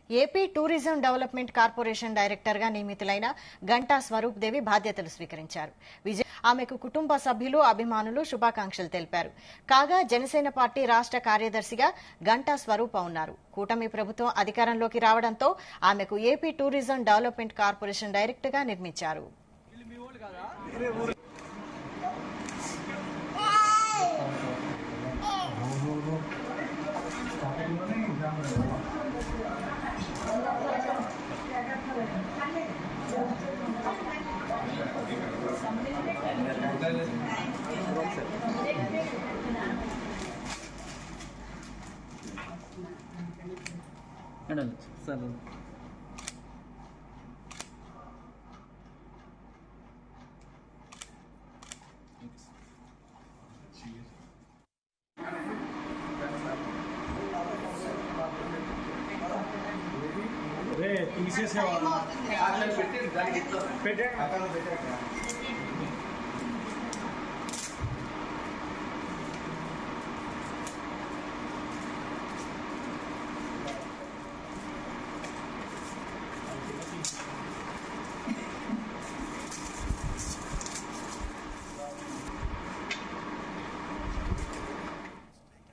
AP tourism development corporation director గా నియమితులైన గంటా స్వరూప్ దేవి బాధ్యతలు స్వీకరించారు. ఆమెకు కుటుంబ సభ్యులు, అభిమానులు శుభాకాంక్షలు తెలిపారు. కాగా జనసేన పార్టీ రాష్ట్ర కార్యదర్శిగా గంటా స్వరూప్ ఉన్నారు. కూటమి ప్రభుత్వం అధికారంలోకి రావడంతో ఆమెకు AP tourism development corporation director గా నిర్మించారు. सर తీసేసేవాళ్ళు పెట్టండి